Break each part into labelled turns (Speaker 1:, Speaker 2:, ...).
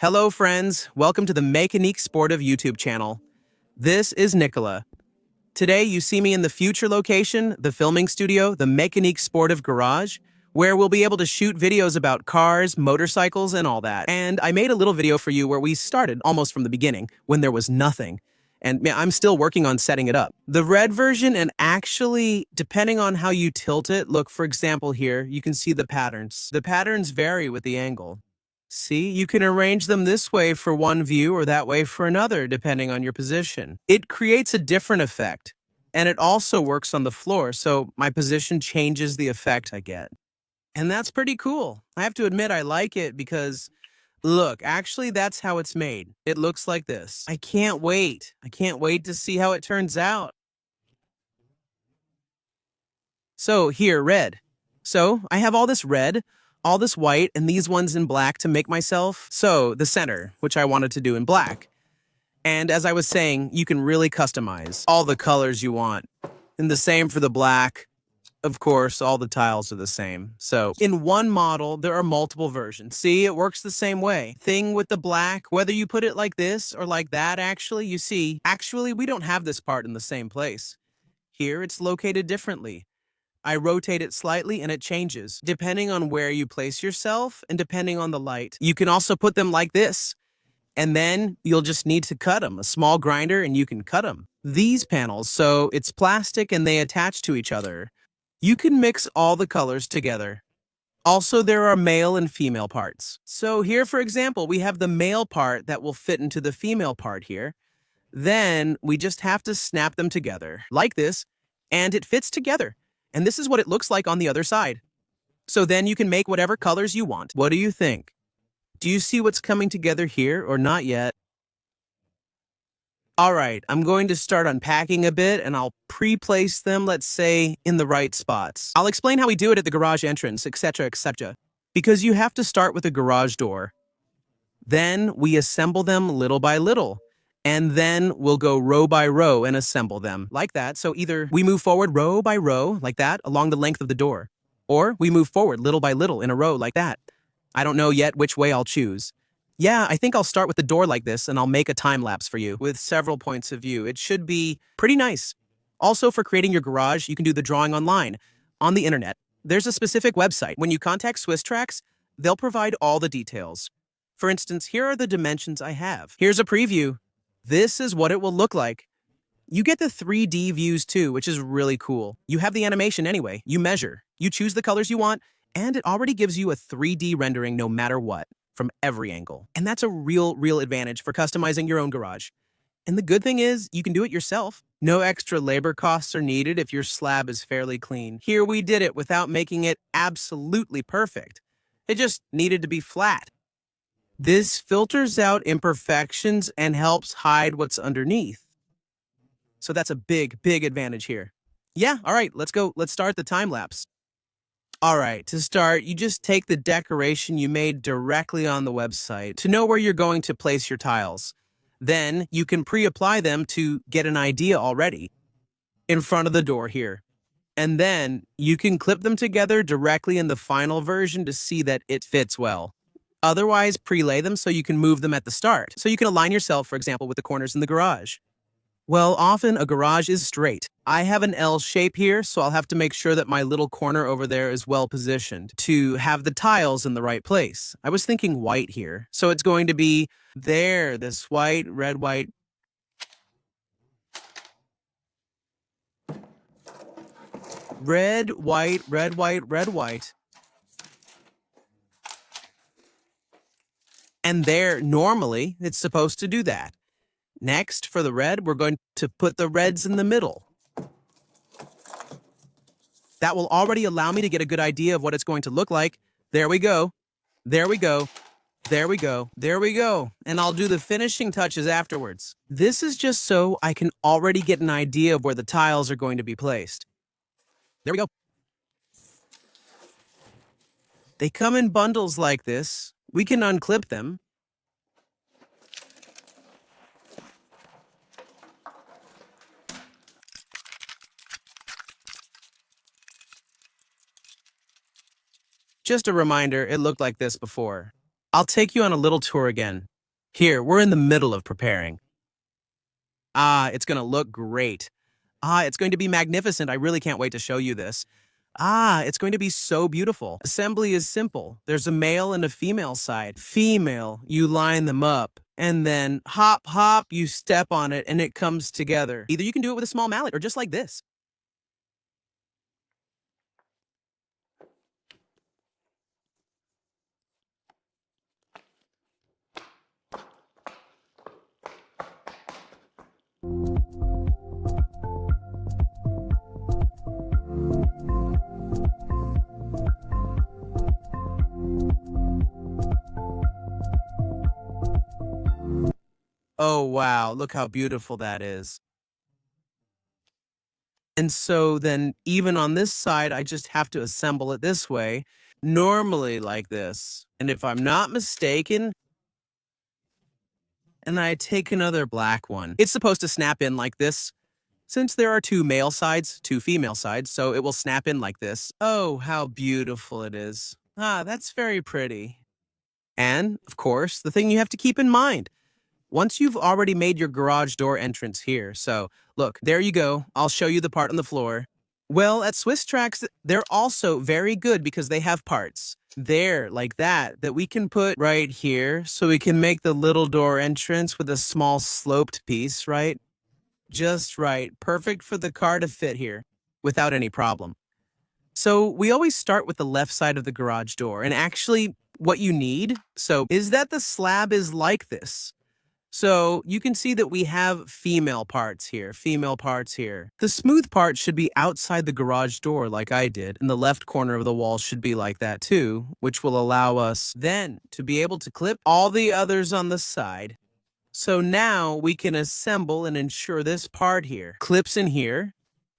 Speaker 1: Hello, friends. Welcome to the mecaniquesportive YouTube channel. This is Nicola. Today, you see me in the future location, the filming studio, the mecaniquesportive garage, where we'll be able to shoot videos about cars, motorcycles, and all that. And I made a little video for you where we started almost from the beginning, when there was nothing. And I'm still working on setting it up. The red version, and actually, depending on how you tilt it, look, for example here, you can see the patterns. The patterns vary with the angle. See, you can arrange them this way for one view or that way for another, depending on your position. It creates a different effect, and it also works on the floor, so my position changes the effect I get. And that's pretty cool. I have to admit I like it because, look, actually that's how it's made. It looks like this. I can't wait. I can't wait to see how it turns out. So here, red. So I have all this red, all this white, and these ones in black to make myself. So the center, which I wanted to do in black. And as I was saying, you can really customize all the colors you want. And the same for the black. Of course, all the tiles are the same. So in one model, there are multiple versions. See, it works the same way. Thing with the black, whether you put it like this or like that, actually, you see, actually, we don't have this part in the same place. Here, it's located differently. I rotate it slightly and it changes, depending on where you place yourself and depending on the light. You can also put them like this, and then you'll just need to cut them. A small grinder and you can cut them. These panels, so it's plastic and they attach to each other. You can mix all the colors together. Also, there are male and female parts. So here, for example, we have the male part that will fit into the female part here. Then we just have to snap them together like this, and it fits together. And this is what it looks like on the other side. So then you can make whatever colors you want. What do you think? Do you see what's coming together here or not yet? All right, I'm going to start unpacking a bit and I'll pre-place them, let's say, in the right spots. I'll explain how we do it at the garage entrance, etc., etc. Because you have to start with a garage door. Then we assemble them little by little. And then we'll go row by row and assemble them like that. So either we move forward row by row like that along the length of the door, or we move forward little by little in a row like that. I don't know yet which way I'll choose. Yeah, I think I'll start with the door like this and I'll make a time lapse for you with several points of view. It should be pretty nice. Also, for creating your garage, you can do the drawing online, on the internet. There's a specific website. When you contact SwissTrax, they'll provide all the details. For instance, here are the dimensions I have. Here's a preview. This is what it will look like. You get the 3D views too, which is really cool. You have the animation anyway. You measure, you choose the colors you want, and it already gives you a 3D rendering no matter what, from every angle. And that's a real advantage for customizing your own garage. And the good thing is, you can do it yourself. No extra labor costs are needed if your slab is fairly clean. Here we did it without making it absolutely perfect. It just needed to be flat. This filters out imperfections and helps hide what's underneath. So that's a big advantage here. Yeah, all right, let's go. Let's start the time lapse. All right, to start, you just take the decoration you made directly on the website to know where you're going to place your tiles. Then you can pre-apply them to get an idea already in front of the door here. And then you can clip them together directly in the final version to see that it fits well. Otherwise, pre-lay them so you can move them at the start. So you can align yourself, for example, with the corners in the garage. Well, often a garage is straight. I have an L shape here, so I'll have to make sure that my little corner over there is well positioned to have the tiles in the right place. I was thinking white here, so it's going to be there, this white, red, white. Red, white, red, white, red, white. And there, normally, it's supposed to do that. Next, for the red, we're going to put the reds in the middle. That will already allow me to get a good idea of what it's going to look like. There we go. There we go. There we go. There we go. And I'll do the finishing touches afterwards. This is just so I can already get an idea of where the tiles are going to be placed. There we go. They come in bundles like this. We can unclip them. Just a reminder, it looked like this before. I'll take you on a little tour again. Here, we're in the middle of preparing. It's gonna look great. It's going to be magnificent. I really can't wait to show you this. It's going to be so beautiful. Assembly is simple. There's a male and a female side. Female, you line them up, and then hop, hop, you step on it, and it comes together. Either you can do it with a small mallet or just like this. Oh, wow, look how beautiful that is. And so then even on this side, I just have to assemble it this way, normally like this. And if I'm not mistaken, and I take another black one, it's supposed to snap in like this. Since there are two male sides, two female sides, so it will snap in like this. Oh, how beautiful it is. That's very pretty. And, of course, the thing you have to keep in mind, once you've already made your garage door entrance here, so look, there you go. I'll show you the part on the floor. Well, at SwissTrax, they're also very good because they have parts there like that we can put right here so we can make the little door entrance with a small sloped piece, right? Just right, perfect for the car to fit here without any problem. So we always start with the left side of the garage door, and actually what you need, is that the slab is like this. So you can see that we have female parts here, female parts here. The smooth part should be outside the garage door like I did, and the left corner of the wall should be like that too, which will allow us then to be able to clip all the others on the side. So now we can assemble and ensure this part here clips in here,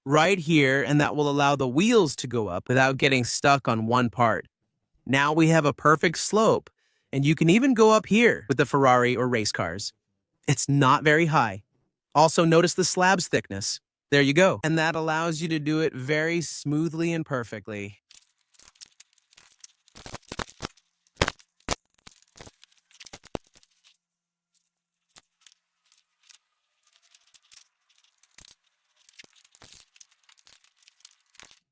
Speaker 1: right here, and that will allow the wheels to go up without getting stuck on one part. Now we have a perfect slope, and you can even go up here with the Ferrari or race cars. It's not very high. Also notice the slab's thickness. There you go. And that allows you to do it very smoothly and perfectly.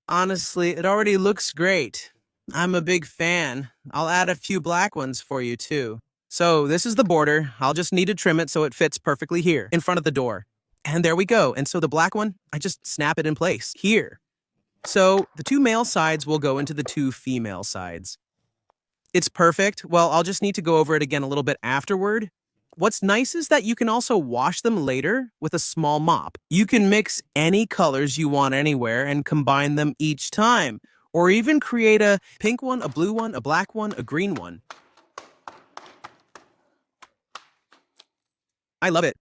Speaker 1: Honestly, it already looks great. I'm a big fan. I'll add a few black ones for you too. So this is the border. I'll just need to trim it so it fits perfectly here in front of the door. And there we go. And so the black one, I just snap it in place here. So the two male sides will go into the two female sides. It's perfect. Well, I'll just need to go over it again a little bit afterward. What's nice is that you can also wash them later with a small mop. You can mix any colors you want anywhere and combine them each time, or even create a pink one, a blue one, a black one, a green one. I love it.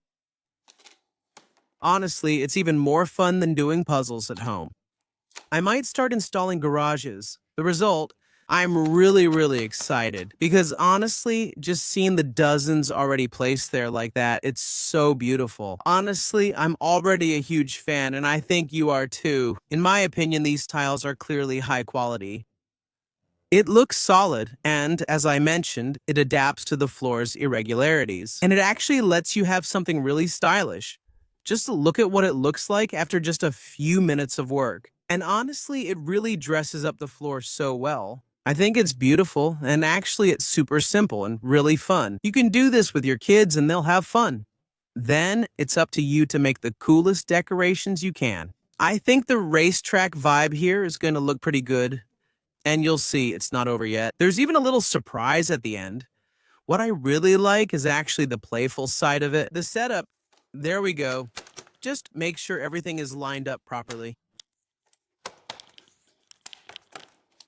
Speaker 1: Honestly, it's even more fun than doing puzzles at home. I might start installing garages. The result, I'm really excited because honestly, just seeing the dozens already placed there like that, it's so beautiful. Honestly, I'm already a huge fan and I think you are too. In my opinion, these tiles are clearly high quality. It looks solid, and as I mentioned, it adapts to the floor's irregularities. And it actually lets you have something really stylish. Just look at what it looks like after just a few minutes of work. And honestly, it really dresses up the floor so well. I think it's beautiful, and actually it's super simple and really fun. You can do this with your kids and they'll have fun. Then it's up to you to make the coolest decorations you can. I think the racetrack vibe here is going to look pretty good. And you'll see it's not over yet. There's even a little surprise at the end. What I really like is actually the playful side of it. The setup, there we go. Just make sure everything is lined up properly.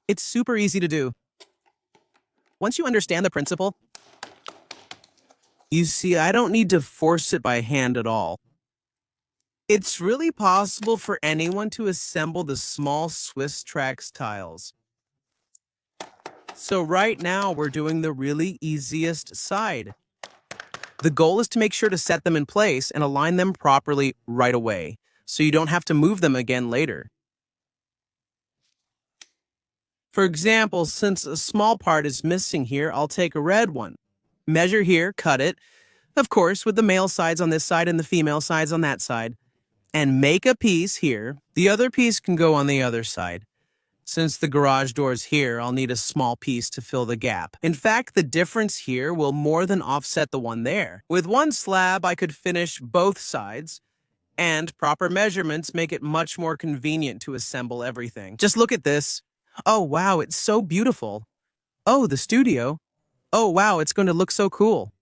Speaker 1: It's super easy to do. Once you understand the principle, you see I don't need to force it by hand at all. It's really possible for anyone to assemble the small SwissTrax tiles. So right now we're doing the really easiest side. The goal is to make sure to set them in place and align them properly right away, so you don't have to move them again later. For example, since a small part is missing here, I'll take a red one. Measure here, cut it, of course, with the male sides on this side and the female sides on that side, and make a piece here. The other piece can go on the other side. Since the garage door's here, I'll need a small piece to fill the gap. In fact, the difference here will more than offset the one there. With one slab, I could finish both sides, and proper measurements make it much more convenient to assemble everything. Just look at this. Oh, wow, it's so beautiful. Oh, the studio. Oh, wow, it's going to look so cool.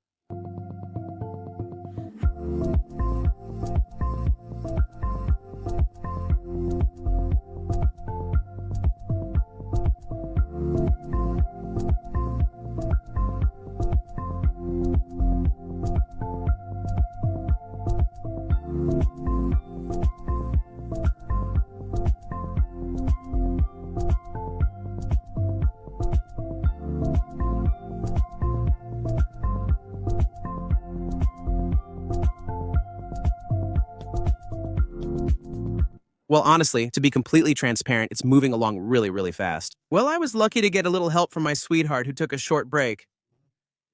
Speaker 1: Well, honestly, to be completely transparent, it's moving along really, really fast. Well, I was lucky to get a little help from my sweetheart who took a short break.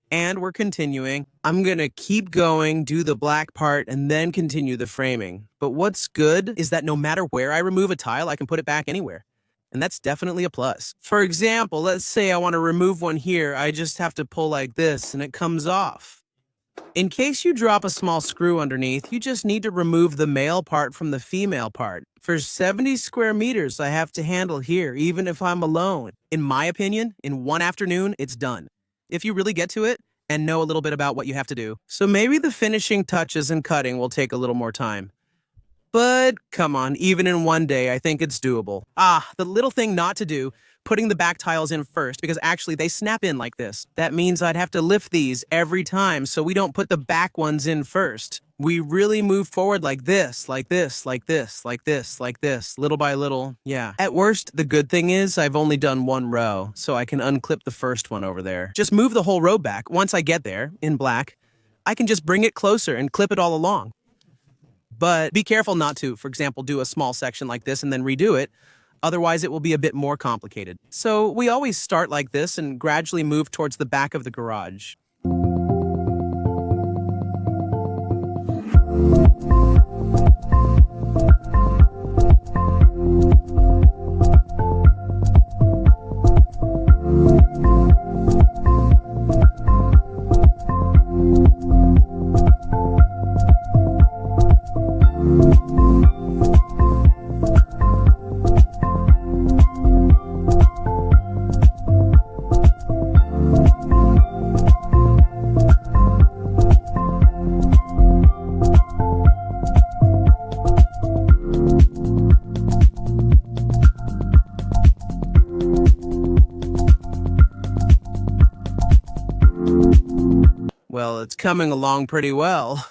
Speaker 1: And we're continuing. I'm gonna keep going, do the black part, and then continue the framing. But what's good is that no matter where I remove a tile, I can put it back anywhere. And that's definitely a plus. For example, let's say I want to remove one here. I just have to pull like this and it comes off. In case you drop a small screw underneath, you just need to remove the male part from the female part. For 70 square meters, I have to handle here, even if I'm alone. In my opinion, in one afternoon, it's done. If you really get to it and know a little bit about what you have to do. So maybe the finishing touches and cutting will take a little more time. But come on, even in one day, I think it's doable. The little thing not to do, putting the back tiles in first, because actually they snap in like this. That means I'd have to lift these every time, so we don't put the back ones in first. We really move forward like this, like this, like this, like this, like this, little by little, yeah. At worst, the good thing is I've only done one row, so I can unclip the first one over there. Just move the whole row back. Once I get there, in black, I can just bring it closer and clip it all along. But be careful not to, for example, do a small section like this and then redo it. Otherwise, it will be a bit more complicated. So we always start like this and gradually move towards the back of the garage. Well, it's coming along pretty well.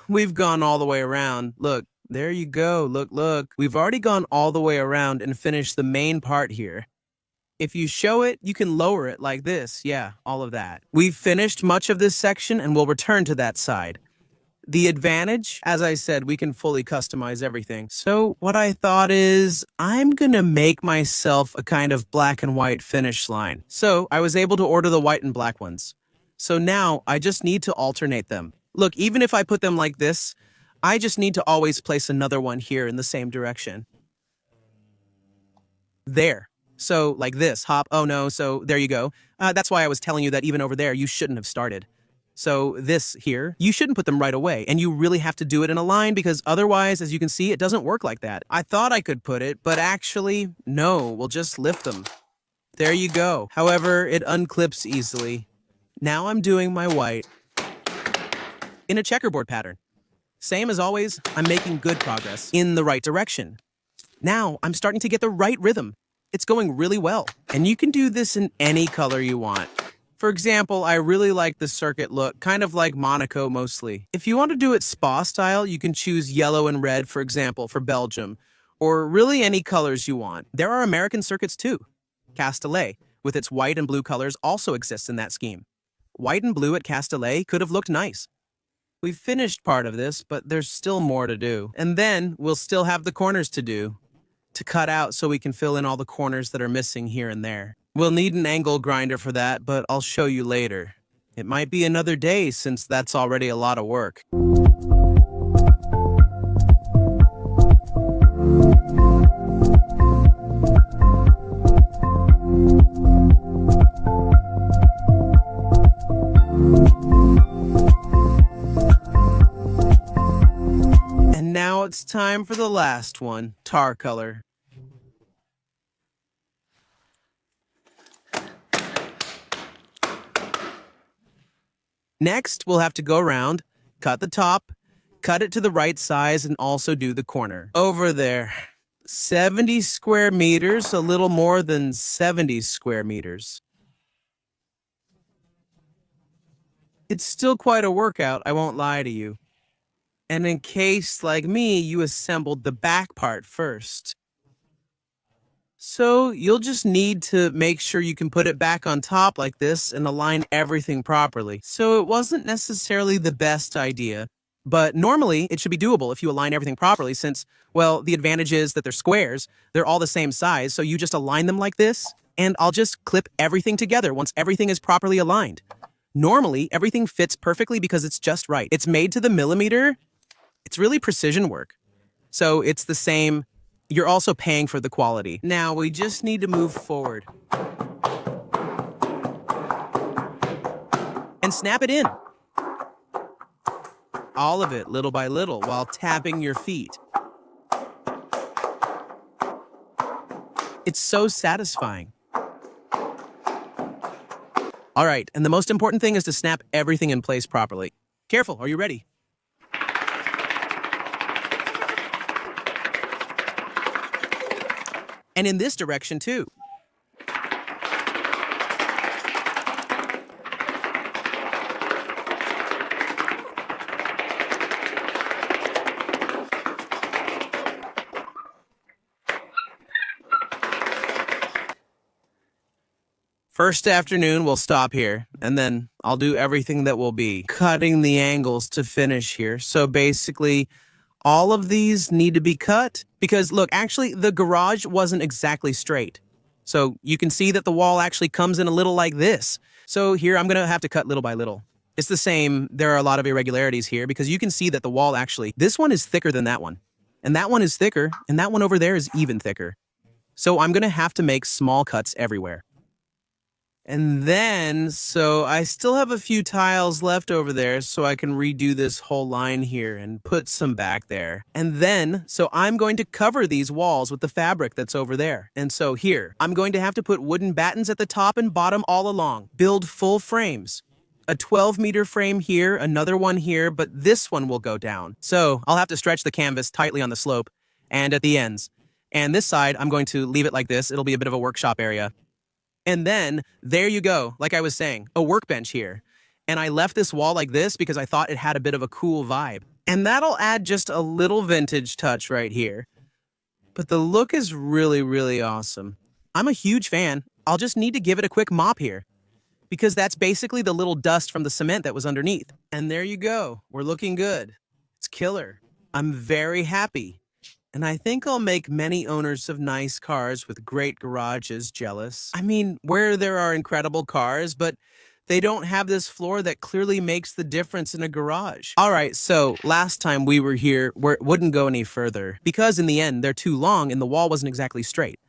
Speaker 1: We've gone all the way around. Look, there you go. Look. We've already gone all the way around and finished the main part here. If you show it, you can lower it like this. Yeah, all of that. We've finished much of this section and we'll return to that side. The advantage, as I said, we can fully customize everything. So what I thought is I'm gonna make myself a kind of black and white finish line. So I was able to order the white and black ones. So now I just need to alternate them. Look, even if I put them like this, I just need to always place another one here in the same direction. There. So like this, hop, oh no, so there you go. That's why I was telling you that even over there, you shouldn't have started. So this here, you shouldn't put them right away, and you really have to do it in a line because otherwise, as you can see, it doesn't work like that. I thought I could put it, but actually, no, we'll just lift them. There you go. However, it unclips easily. Now I'm doing my white in a checkerboard pattern. Same as always, I'm making good progress in the right direction. Now I'm starting to get the right rhythm. It's going really well. And you can do this in any color you want. For example, I really like the circuit look, kind of like Monaco mostly. If you want to do it spa style, you can choose yellow and red, for example, for Belgium, or really any colors you want. There are American circuits too. Castellet, with its white and blue colors, also exists in that scheme. White and blue at Castellet could have looked nice. We've finished part of this, but there's still more to do. And then we'll still have the corners to do. to cut out so we can fill in all the corners that are missing here and there. We'll need an angle grinder for that, but I'll show you later. It might be another day since that's already a lot of work. And now it's time for the last one, tar color. Next, we'll have to go around, cut the top, cut it to the right size, and also do the corner. Over there, 70 square meters, a little more than 70 square meters. It's still quite a workout, I won't lie to you. And in case, like me, you assembled the back part first. So you'll just need to make sure you can put it back on top like this and align everything properly. So it wasn't necessarily the best idea, but normally it should be doable if you align everything properly since, well, the advantage is that they're squares, they're all the same size, so you just align them like this, and I'll just clip everything together once everything is properly aligned. Normally, everything fits perfectly because it's just right. It's made to the millimeter. It's really precision work. So it's the same. You're also paying for the quality. Now, we just need to move forward. And snap it in. All of it, little by little, while tapping your feet. It's so satisfying. All right, and the most important thing is to snap everything in place properly. Careful, are you ready? And in this direction, too. First afternoon, we'll stop here, and then I'll do everything that will be cutting the angles to finish here. So basically, all of these need to be cut because, look, actually, the garage wasn't exactly straight. So you can see that the wall actually comes in a little like this. So here, I'm going to have to cut little by little. It's the same. There are a lot of irregularities here because you can see that the wall actually, this one is thicker than that one. And that one is thicker, and that one over there is even thicker. So I'm going to have to make small cuts everywhere. And then, so I still have a few tiles left over there so I can redo this whole line here and put some back there. And then, so I'm going to cover these walls with the fabric that's over there. And so here, I'm going to have to put wooden battens at the top and bottom all along. Build full frames. A 12-meter frame here, another one here, but this one will go down. So I'll have to stretch the canvas tightly on the slope and at the ends. And this side, I'm going to leave it like this. It'll be a bit of a workshop area. And then, there you go, like I was saying, a workbench here. And I left this wall like this because I thought it had a bit of a cool vibe. And that'll add just a little vintage touch right here. But the look is really, really awesome. I'm a huge fan. I'll just need to give it a quick mop here because that's basically the little dust from the cement that was underneath. And there you go. We're looking good. It's killer. I'm very happy. And I think I'll make many owners of nice cars with great garages jealous. I mean, where there are incredible cars, but they don't have this floor that clearly makes the difference in a garage. All right, so last time we were here, it wouldn't go any further because in the end, they're too long and the wall wasn't exactly straight.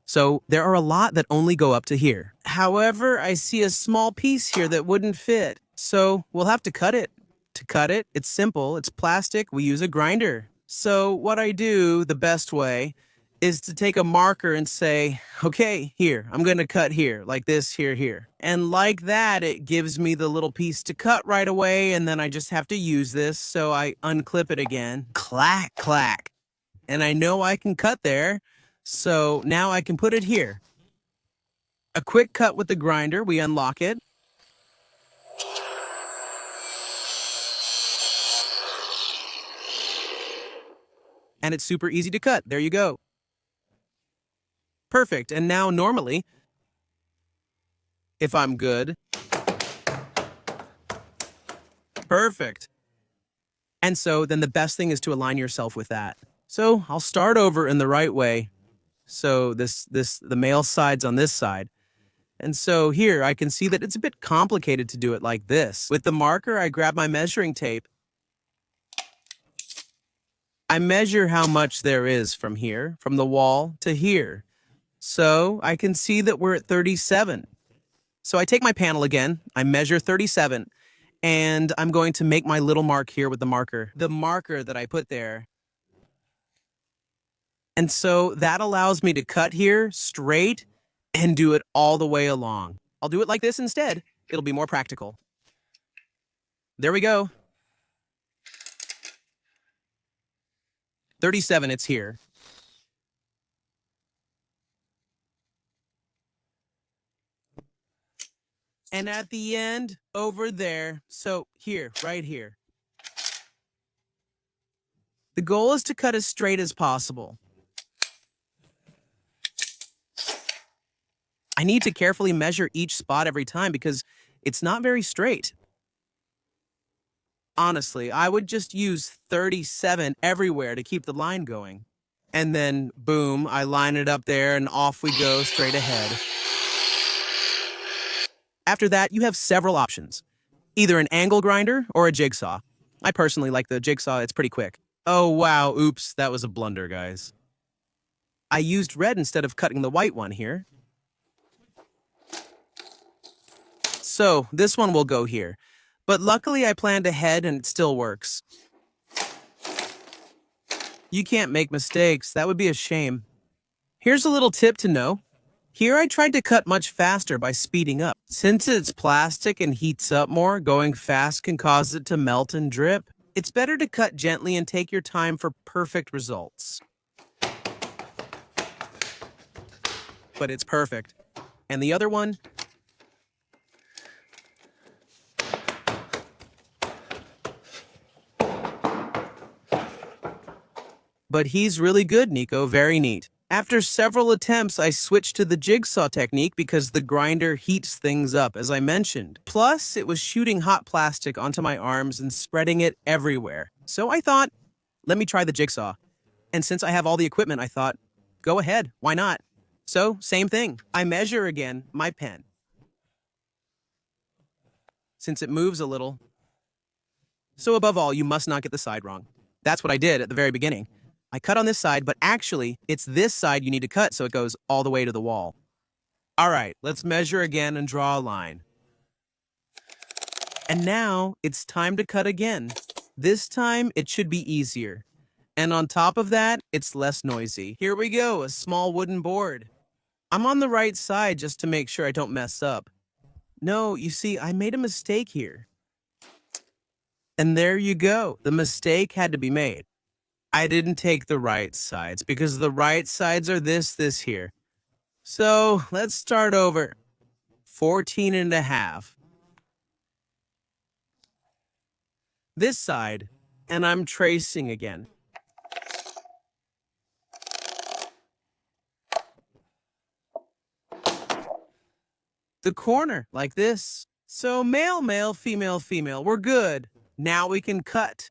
Speaker 1: So there are a lot that only go up to here. However, I see a small piece here that wouldn't fit. So we'll have to cut it. To cut it, it's simple. It's plastic. We use a grinder. So what I do the best way is to take a marker and say, okay, here, I'm going to cut here, like this, here, here. And like that, it gives me the little piece to cut right away, and then I just have to use this, so I unclip it again. Clack, clack. And I know I can cut there, so now I can put it here. A quick cut with the grinder, we unlock it. And it's super easy to cut. There you go. Perfect. And now normally, if I'm good, perfect. And so then the best thing is to align yourself with that. So I'll start over in the right way. So the male side's on this side. And so here I can see that it's a bit complicated to do it like this. With the marker, I grab my measuring tape. I measure how much there is from here, from the wall to here. So I can see that we're at 37. So I take my panel again, I measure 37, and I'm going to make my little mark here with the marker that I put there. And so that allows me to cut here straight and do it all the way along. I'll do it like this instead. It'll be more practical. There we go. 37, it's here. And at the end, over there, so here, right here. The goal is to cut as straight as possible. I need to carefully measure each spot every time because it's not very straight. Honestly, I would just use 37 everywhere to keep the line going. And then, boom, I line it up there and off we go straight ahead. After that, you have several options. Either an angle grinder or a jigsaw. I personally like the jigsaw, it's pretty quick. Oh wow, oops, that was a blunder, guys. I used red instead of cutting the white one here. So, this one will go here. But luckily I planned ahead and it still works. You can't make mistakes, that would be a shame. Here's a little tip to know. Here I tried to cut much faster by speeding up. Since it's plastic and heats up more, going fast can cause it to melt and drip. It's better to cut gently and take your time for perfect results. But it's perfect. And the other one? But he's really good, Nico, very neat. After several attempts, I switched to the jigsaw technique because the grinder heats things up, as I mentioned. Plus, it was shooting hot plastic onto my arms and spreading it everywhere. So I thought, let me try the jigsaw. And since I have all the equipment, I thought, go ahead, why not? So, same thing. I measure again my pen. Since it moves a little. So above all, you must not get the side wrong. That's what I did at the very beginning. I cut on this side, but actually, it's this side you need to cut so it goes all the way to the wall. All right, let's measure again and draw a line. And now, it's time to cut again. This time, it should be easier. And on top of that, it's less noisy. Here we go, a small wooden board. I'm on the right side just to make sure I don't mess up. No, you see, I made a mistake here. And there you go, the mistake had to be made. I didn't take the right sides because the right sides are this here. So let's start over. 14 and a half. This side, and I'm tracing again. The corner, like this. So male, male, female, female, we're good. Now we can cut.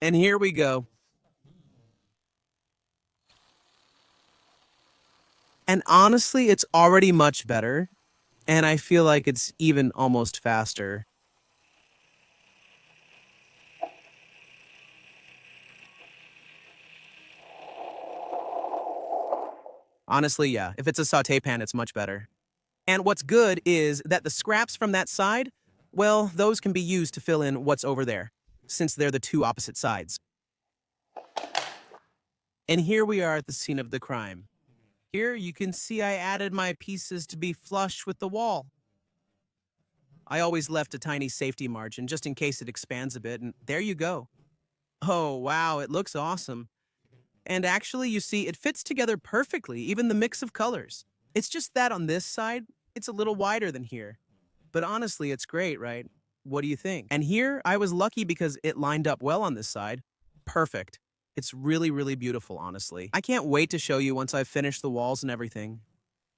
Speaker 1: And here we go. And honestly, it's already much better. And I feel like it's even almost faster. Honestly, yeah, if it's a saute pan, it's much better. And what's good is that the scraps from that side, well, those can be used to fill in what's over there, since they're the two opposite sides. And here we are at the scene of the crime. Here you can see I added my pieces to be flush with the wall. I always left a tiny safety margin just in case it expands a bit, and there you go. Oh, wow, it looks awesome. And actually, you see, it fits together perfectly, even the mix of colors. It's just that on this side, it's a little wider than here. But honestly, it's great, right? What do you think? And here, I was lucky because it lined up well on this side. Perfect. It's really, really beautiful, honestly. I can't wait to show you once I've finished the walls and everything.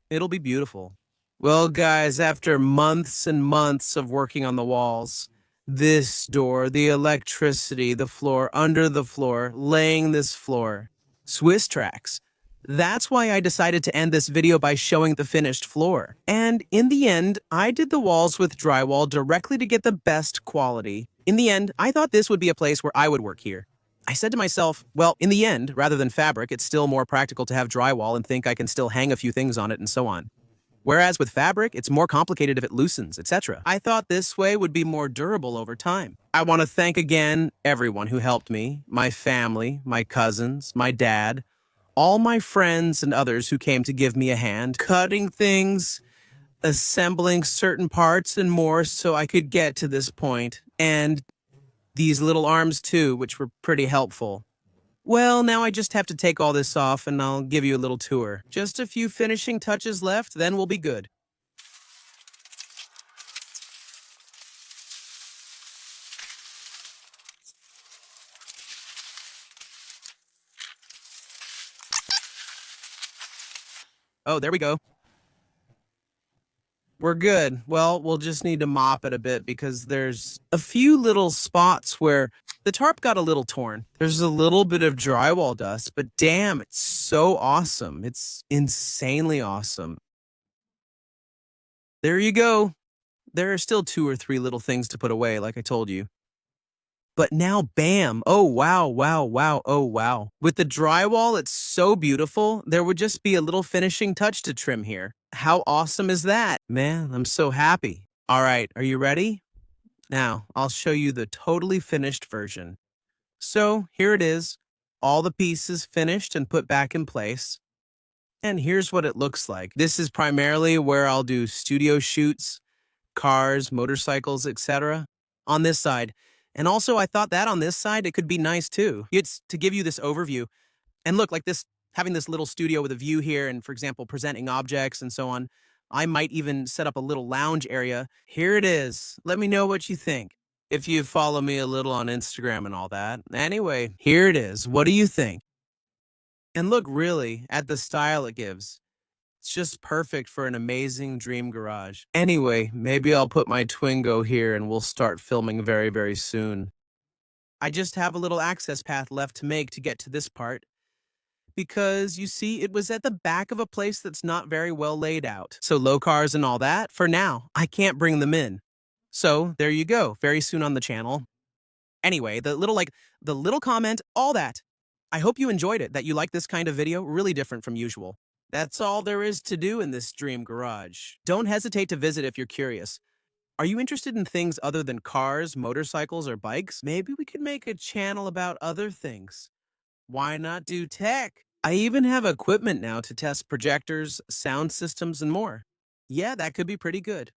Speaker 1: It'll be beautiful. Well, guys, after months and months of working on the walls, This door, the electricity, the floor, under the floor, laying this floor. SwissTrax. That's why I decided to end this video by showing the finished floor. And in the end, I did the walls with drywall directly to get the best quality. In the end, I thought this would be a place where I would work here. I said to myself, well, in the end, rather than fabric, it's still more practical to have drywall and think I can still hang a few things on it and so on. Whereas with fabric, it's more complicated if it loosens, etc. I thought this way would be more durable over time. I want to thank again everyone who helped me, my family, my cousins, my dad, all my friends and others who came to give me a hand, cutting things, assembling certain parts and more so I could get to this point. And these little arms too, which were pretty helpful. Well, now I just have to take all this off and I'll give you a little tour. Just a few finishing touches left, then we'll be good. Oh, there we go. We're good. Well, we'll just need to mop it a bit because there's a few little spots where the tarp got a little torn. There's a little bit of drywall dust, but damn, it's so awesome. It's insanely awesome. There you go. There are still 2 or 3 little things to put away, like I told you. But now, bam! Oh, wow, wow, wow, oh, wow. With the drywall, it's so beautiful. There would just be a little finishing touch to trim here. How awesome is that? Man, I'm so happy. All right, are you ready? Now, I'll show you the totally finished version. So, here it is. All the pieces finished and put back in place. And here's what it looks like. This is primarily where I'll do studio shoots, cars, motorcycles, etc. on this side. And also, I thought that on this side, it could be nice too. It's to give you this overview. And look, like this, having this little studio with a view here and, for example, presenting objects and so on. I might even set up a little lounge area. Here it is. Let me know what you think. If you follow me a little on Instagram and all that. Anyway, here it is. What do you think? And look really at the style it gives. It's just perfect for an amazing dream garage. Anyway, maybe I'll put my Twingo here and we'll start filming very, very soon. I just have a little access path left to make to get to this part. Because, you see, it was at the back of a place that's not very well laid out. So low cars and all that, for now, I can't bring them in. So there you go, very soon on the channel. Anyway, the little comment, all that. I hope you enjoyed it, that you like this kind of video, really different from usual. That's all there is to do in this dream garage. Don't hesitate to visit if you're curious. Are you interested in things other than cars, motorcycles, or bikes? Maybe we could make a channel about other things. Why not do tech? I even have equipment now to test projectors, sound systems, and more. Yeah, that could be pretty good.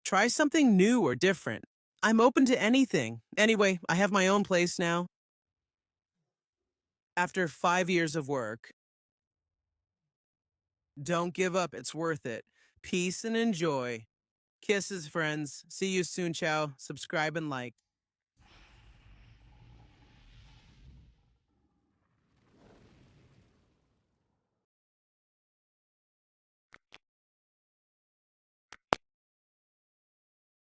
Speaker 1: Try something new or different. I'm open to anything. Anyway, I have my own place now. After 5 years of work. Don't give up, it's worth it. Peace and enjoy. Kisses, friends. See you soon, ciao. Subscribe and like.